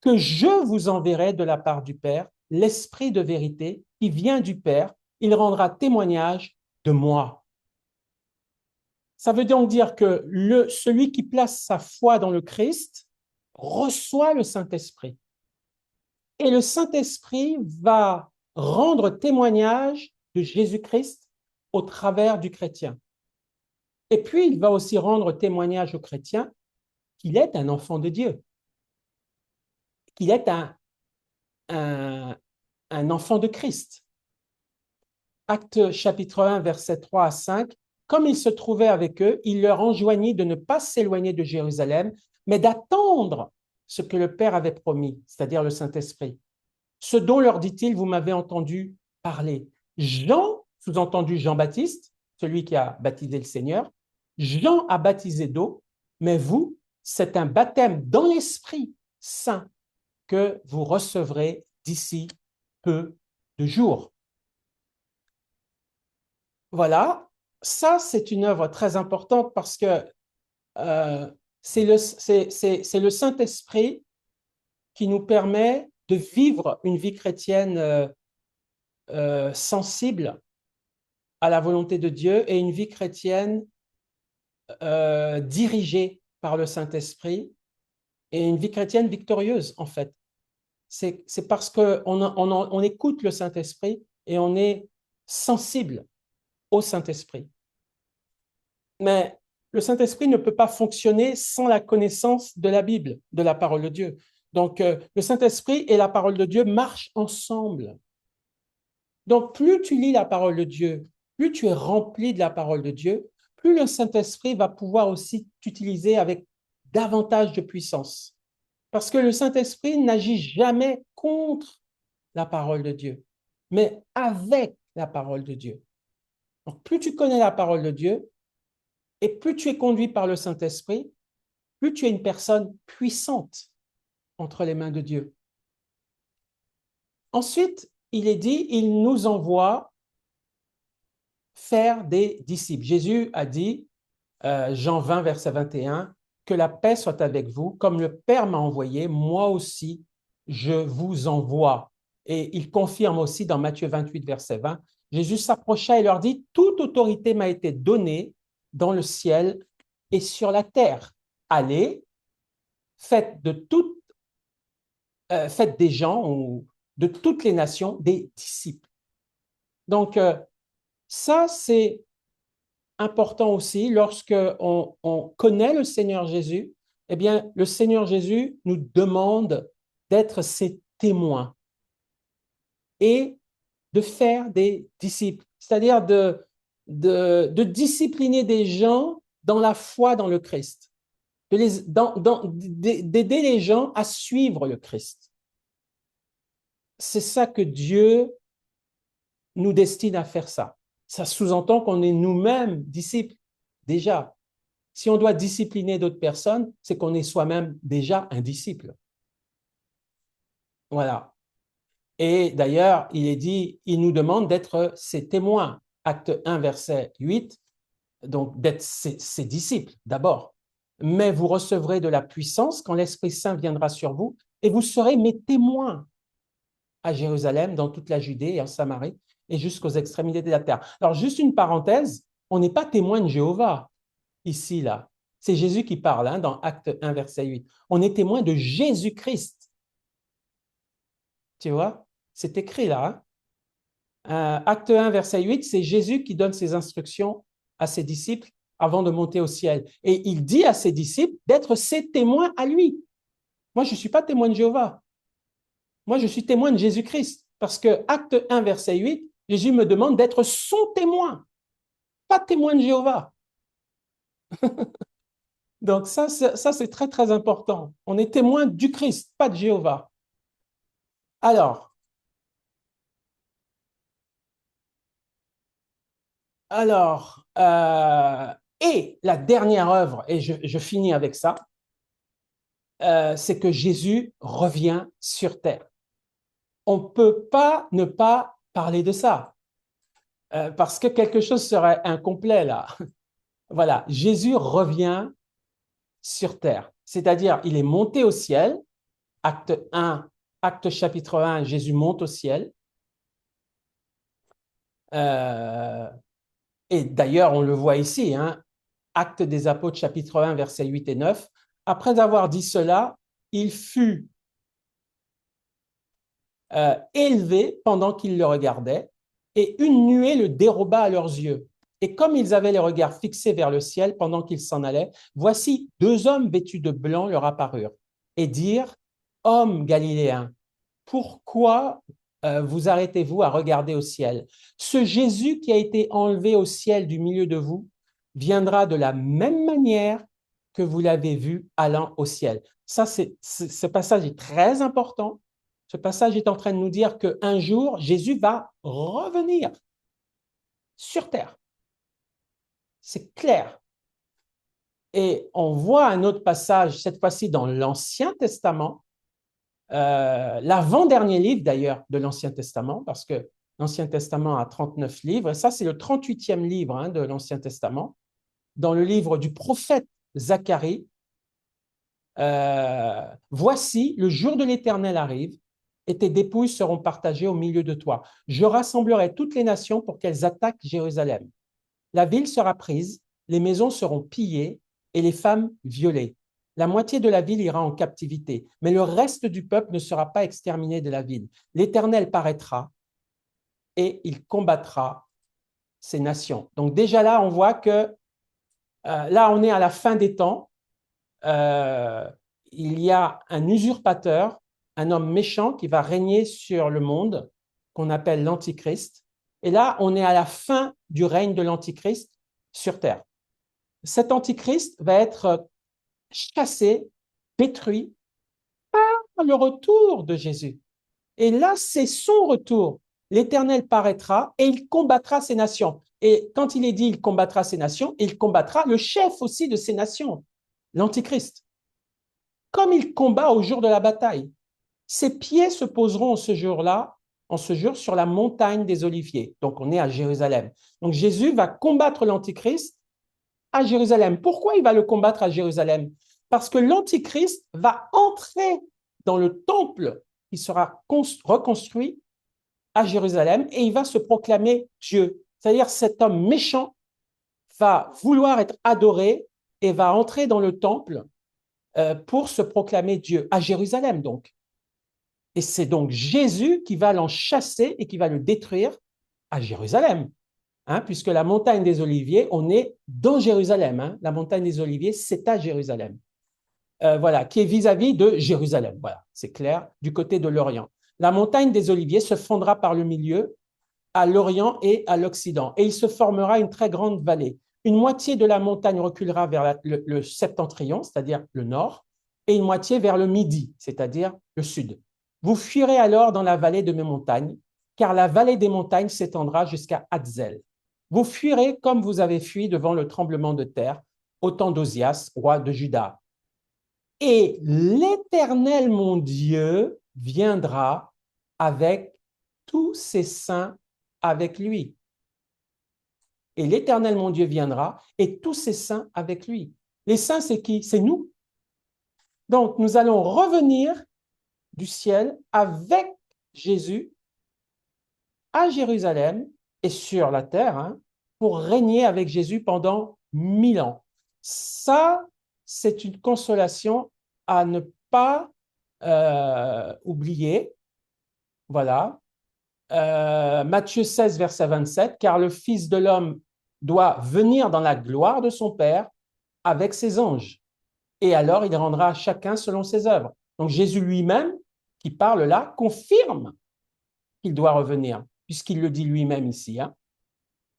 que je vous enverrai de la part du Père, l'Esprit de vérité qui vient du Père, il rendra témoignage de moi. » Ça veut donc dire que celui qui place sa foi dans le Christ reçoit le Saint-Esprit. Et le Saint-Esprit va rendre témoignage de Jésus-Christ au travers du chrétien. Et puis, il va aussi rendre témoignage au chrétien qu'il est un enfant de Dieu, qu'il est un enfant de Christ. Acte chapitre 1, versets 3 à 5, « Comme il se trouvait avec eux, il leur enjoignit de ne pas s'éloigner de Jérusalem, mais d'attendre ce que le Père avait promis, c'est-à-dire le Saint-Esprit. Ce dont leur dit-il, vous m'avez entendu parler. Jean, sous-entendu Jean-Baptiste, celui qui a baptisé le Seigneur, Jean a baptisé d'eau, mais vous, c'est un baptême dans l'Esprit Saint que vous recevrez d'ici peu de jours. » Voilà, ça c'est une œuvre très importante parce que c'est le Saint-Esprit qui nous permet de vivre une vie chrétienne sensible à la volonté de Dieu et une vie chrétienne dirigée par le Saint-Esprit et une vie chrétienne victorieuse, en fait. C'est parce qu'on écoute le Saint-Esprit et on est sensible au Saint-Esprit. Mais le Saint-Esprit ne peut pas fonctionner sans la connaissance de la Bible, de la parole de Dieu. Donc, le Saint-Esprit et la parole de Dieu marchent ensemble. Donc, plus tu lis la parole de Dieu, plus tu es rempli de la parole de Dieu, plus le Saint-Esprit va pouvoir aussi t'utiliser avec davantage de puissance. Parce que le Saint-Esprit n'agit jamais contre la parole de Dieu, mais avec la parole de Dieu. Donc, plus tu connais la parole de Dieu et plus tu es conduit par le Saint-Esprit, plus tu es une personne puissante entre les mains de Dieu. Ensuite, il est dit, il nous envoie faire des disciples. Jésus a dit, Jean 20, verset 21, que la paix soit avec vous, comme le Père m'a envoyé, moi aussi, je vous envoie. Et il confirme aussi dans Matthieu 28, verset 20, Jésus s'approcha et leur dit, toute autorité m'a été donnée dans le ciel et sur la terre. Allez, faites faites des gens ou de toutes les nations des disciples. Donc, ça, c'est important aussi lorsque on connaît le Seigneur Jésus. Eh bien, le Seigneur Jésus nous demande d'être ses témoins et de faire des disciples, c'est-à-dire de discipliner des gens dans la foi dans le Christ, d'aider les gens à suivre le Christ. C'est ça que Dieu nous destine à faire ça. Ça sous-entend qu'on est nous-mêmes disciples déjà. Si on doit discipliner d'autres personnes, c'est qu'on est soi-même déjà un disciple. Voilà. Et d'ailleurs, il est dit, il nous demande d'être ses témoins. Acte 1, verset 8, donc d'être ses disciples d'abord. Mais vous recevrez de la puissance quand l'Esprit Saint viendra sur vous et vous serez mes témoins à Jérusalem, dans toute la Judée et en Samarie et jusqu'aux extrémités de la terre. Alors, juste une parenthèse, on n'est pas témoin de Jéhovah ici, là. C'est Jésus qui parle hein, dans Acte 1, verset 8. On est témoin de Jésus-Christ. Tu vois, c'est écrit là. Hein. Acte 1, verset 8, c'est Jésus qui donne ses instructions à ses disciples avant de monter au ciel. Et il dit à ses disciples d'être ses témoins à lui. Moi, je ne suis pas témoin de Jéhovah. Moi, je suis témoin de Jésus-Christ. Parce que Acte 1, verset 8, Jésus me demande d'être son témoin, pas témoin de Jéhovah. Donc ça c'est très, très important. On est témoin du Christ, pas de Jéhovah. Alors, et la dernière œuvre, et je finis avec ça, c'est que Jésus revient sur terre. On ne peut pas ne pas parler de ça, parce que quelque chose serait incomplet là. Voilà, Jésus revient sur terre, c'est-à-dire il est monté au ciel, acte 1, acte chapitre 1, Jésus monte au ciel. Et d'ailleurs, on le voit ici, hein, Actes des Apôtres, chapitre 1, versets 8 et 9. Après avoir dit cela, il fut élevé pendant qu'ils le regardaient, et une nuée le déroba à leurs yeux. Et comme ils avaient les regards fixés vers le ciel pendant qu'ils s'en allaient, voici deux hommes vêtus de blanc leur apparurent et dirent, Hommes galiléens, pourquoi vous arrêtez-vous à regarder au ciel? Ce Jésus qui a été enlevé au ciel du milieu de vous viendra de la même manière que vous l'avez vu allant au ciel. Ça, ce passage est très important. Ce passage est en train de nous dire qu'un jour, Jésus va revenir sur terre. C'est clair. Et on voit un autre passage, cette fois-ci dans l'Ancien Testament, l'avant-dernier livre d'ailleurs de l'Ancien Testament, parce que l'Ancien Testament a 39 livres, et ça c'est le 38e livre hein, de l'Ancien Testament, dans le livre du prophète Zacharie, voici, le jour de l'Éternel arrive, et tes dépouilles seront partagées au milieu de toi. Je rassemblerai toutes les nations pour qu'elles attaquent Jérusalem. La ville sera prise, les maisons seront pillées et les femmes violées. La moitié de la ville ira en captivité, mais le reste du peuple ne sera pas exterminé de la ville. L'Éternel paraîtra et il combattra ces nations. Donc déjà là, on voit que là, on est à la fin des temps. Il y a un usurpateur, un homme méchant qui va régner sur le monde, qu'on appelle l'Antichrist. Et là, on est à la fin du règne de l'Antichrist sur Terre. Cet Antichrist va être chassé, détruit par le retour de Jésus. Et là, c'est son retour. L'Éternel paraîtra et il combattra ces nations. Et quand il est dit il combattra ces nations, il combattra le chef aussi de ces nations, l'Antichrist. Comme il combat au jour de la bataille. Ses pieds se poseront en ce jour-là, en ce jour, sur la montagne des Oliviers. Donc, on est à Jérusalem. Donc, Jésus va combattre l'Antichrist à Jérusalem. Pourquoi il va le combattre à Jérusalem? Parce que l'Antichrist va entrer dans le temple qui sera reconstruit à Jérusalem et il va se proclamer Dieu. C'est-à-dire cet homme méchant va vouloir être adoré et va entrer dans le temple pour se proclamer Dieu, à Jérusalem donc. Et c'est donc Jésus qui va l'en chasser et qui va le détruire à Jérusalem. Puisque la montagne des Oliviers, on est dans Jérusalem. La montagne des Oliviers, c'est à Jérusalem. Voilà, qui est vis-à-vis de Jérusalem. Voilà, c'est clair, du côté de l'Orient. La montagne des Oliviers se fondera par le milieu à l'Orient et à l'Occident, et il se formera une très grande vallée. Une moitié de la montagne reculera vers le septentrion, c'est-à-dire le nord, et une moitié vers le midi, c'est-à-dire le sud. Vous fuirez alors dans la vallée de mes montagnes, car la vallée des montagnes s'étendra jusqu'à Hatzel. Vous fuirez comme vous avez fui devant le tremblement de terre, au temps d'Osias, roi de Juda. Et l'Éternel, mon Dieu, viendra avec tous ses saints avec lui. Et l'Éternel, mon Dieu, viendra et tous ses saints avec lui. Les saints, c'est qui? C'est nous. Donc, nous allons revenir du ciel avec Jésus à Jérusalem et sur la terre pour régner avec Jésus pendant 1000 ans. Ça, c'est une consolation à ne pas oublier. Voilà. Matthieu 16, verset 27, car le Fils de l'homme doit venir dans la gloire de son Père avec ses anges. Et alors, il rendra à chacun selon ses œuvres. Donc, Jésus lui-même, qui parle là, confirme qu'il doit revenir, puisqu'il le dit lui-même ici.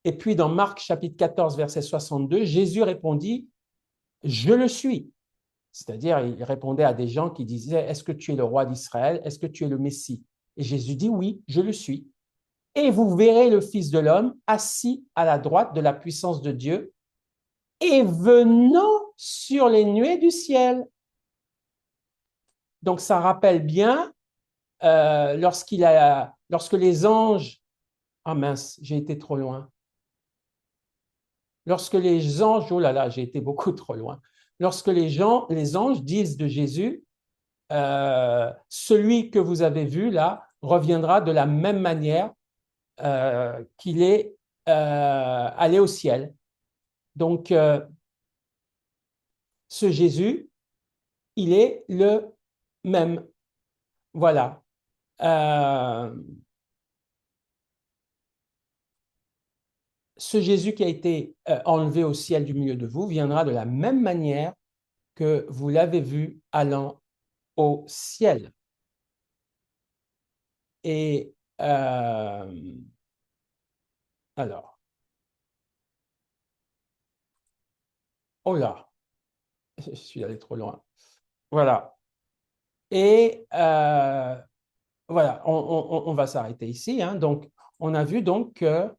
Et puis, dans Marc chapitre 14, verset 62, Jésus répondit, « Je le suis ». C'est-à-dire, il répondait à des gens qui disaient, « Est-ce que tu es le roi d'Israël? Est-ce que tu es le Messie ?» Et Jésus dit, « Oui, je le suis. » Et vous verrez le Fils de l'homme assis à la droite de la puissance de Dieu et venant sur les nuées du ciel. Donc, ça rappelle bien lorsque les anges... Ah mince, j'ai été trop loin. Lorsque les anges... Oh là là, j'ai été beaucoup trop loin. Lorsque les anges disent de Jésus, celui que vous avez vu là reviendra de la même manière qu'il est allé au ciel. Donc, ce Jésus, il est le même. Voilà. Ce Jésus qui a été enlevé au ciel du milieu de vous viendra de la même manière que vous l'avez vu allant au ciel. Et alors, oh là, je suis allé trop loin. Voilà. Et voilà, on va s'arrêter ici. Donc, on a vu donc que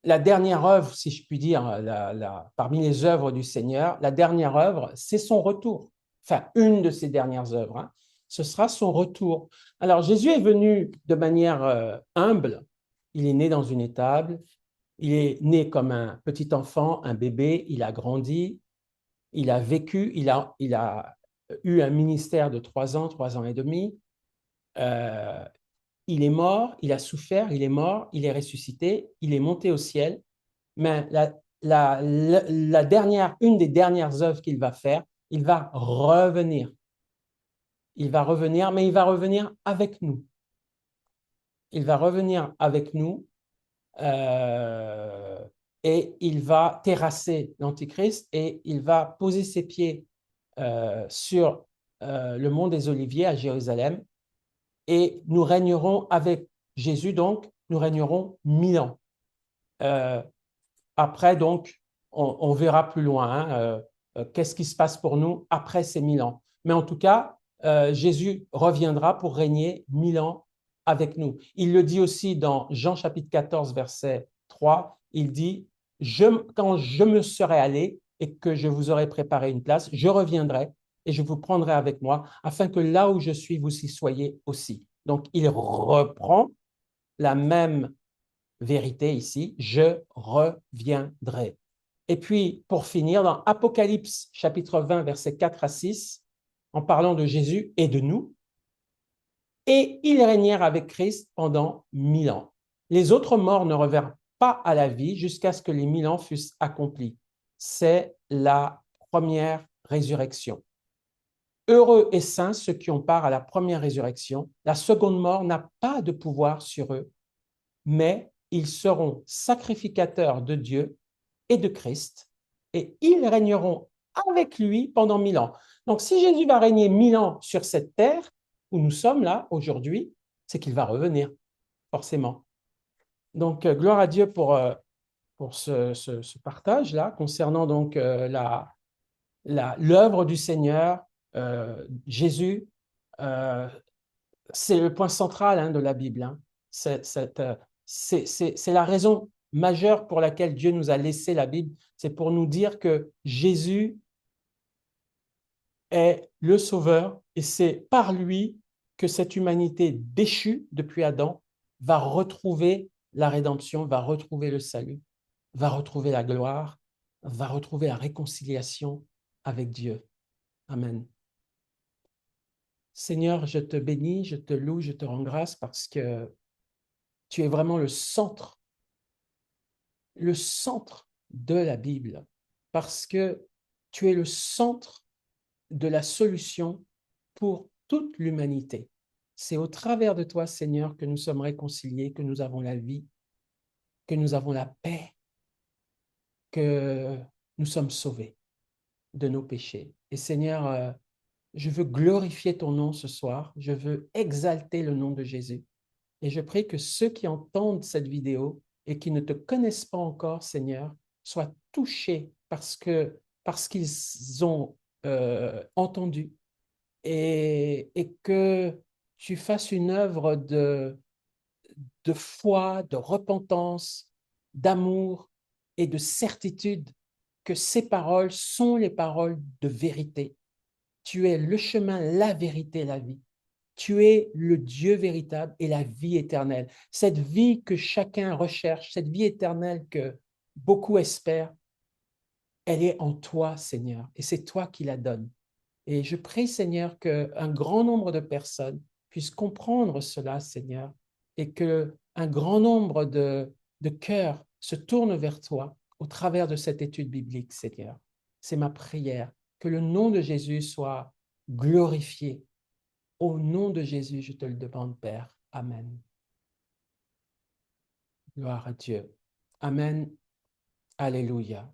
la dernière œuvre, si je puis dire, parmi les œuvres du Seigneur, la dernière œuvre, c'est son retour. Enfin, une de ses dernières œuvres. Ce sera son retour. Alors, Jésus est venu de manière humble. Il est né dans une étable. Il est né comme un petit enfant, un bébé. Il a grandi. Il a vécu. Il a eu un ministère de 3 ans et demi. il est mort, il a souffert, il est mort, il est ressuscité, il est monté au ciel. Mais une des dernières œuvres qu'il va faire, il va revenir. Il va revenir, mais il va revenir avec nous. Il va revenir avec nous euh, et il va terrasser l'Antichrist et il va poser ses pieds sur le mont des Oliviers à Jérusalem et nous régnerons avec Jésus, donc nous régnerons 1000 ans. Euh, Après, donc, on verra plus loin qu'est-ce qui se passe pour nous après ces 1000 ans. Mais en tout cas, Jésus reviendra pour régner 1000 ans avec nous. Il le dit aussi dans Jean chapitre 14, verset 3. Il dit, quand je me serai allé et que je vous aurai préparé une place, je reviendrai et je vous prendrai avec moi, afin que là où je suis, vous y soyez aussi. Donc, il reprend la même vérité ici, je reviendrai. Et puis, pour finir, dans Apocalypse chapitre 20, versets 4 à 6, en parlant de Jésus et de nous, et ils régnèrent avec Christ pendant 1000 ans. Les autres morts ne revinrent pas à la vie jusqu'à ce que les 1000 ans fussent accomplis. C'est la première résurrection. Heureux et saints ceux qui ont part à la première résurrection. La seconde mort n'a pas de pouvoir sur eux, mais ils seront sacrificateurs de Dieu et de Christ, et ils régneront avec lui pendant 1000 ans. Donc, si Jésus va régner 1000 ans sur cette terre, où nous sommes là aujourd'hui, c'est qu'il va revenir, forcément. Donc, gloire à Dieu pour ce partage-là, concernant donc l'œuvre du Seigneur, Jésus, euh, c'est le point central de la Bible. C'est la raison majeure pour laquelle Dieu nous a laissé la Bible. C'est pour nous dire que Jésus est le Sauveur et c'est par lui que cette humanité déchue depuis Adam va retrouver la rédemption, va retrouver le salut, va retrouver la gloire, va retrouver la réconciliation avec Dieu. Amen. Seigneur, je te bénis, je te loue, je te rends grâce parce que tu es vraiment le centre de la Bible, parce que tu es le centre de la solution pour toute l'humanité. C'est au travers de toi, Seigneur, que nous sommes réconciliés, que nous avons la vie, que nous avons la paix, que nous sommes sauvés de nos péchés. Et Seigneur, je veux glorifier ton nom ce soir, je veux exalter le nom de Jésus. Et je prie que ceux qui entendent cette vidéo et qui ne te connaissent pas encore, Seigneur, soient touchés parce qu'ils ont entendu et que tu fasses une œuvre de foi, de repentance, d'amour et de certitude que ces paroles sont les paroles de vérité. Tu es le chemin, la vérité, la vie. Tu es le Dieu véritable et la vie éternelle. Cette vie que chacun recherche, cette vie éternelle que beaucoup espèrent, elle est en toi, Seigneur, et c'est toi qui la donnes. Et je prie, Seigneur, qu'un grand nombre de personnes puissent comprendre cela, Seigneur, et qu'un grand nombre de cœurs se tournent vers toi au travers de cette étude biblique, Seigneur. C'est ma prière, que le nom de Jésus soit glorifié. Au nom de Jésus, je te le demande, Père. Amen. Gloire à Dieu. Amen. Alléluia.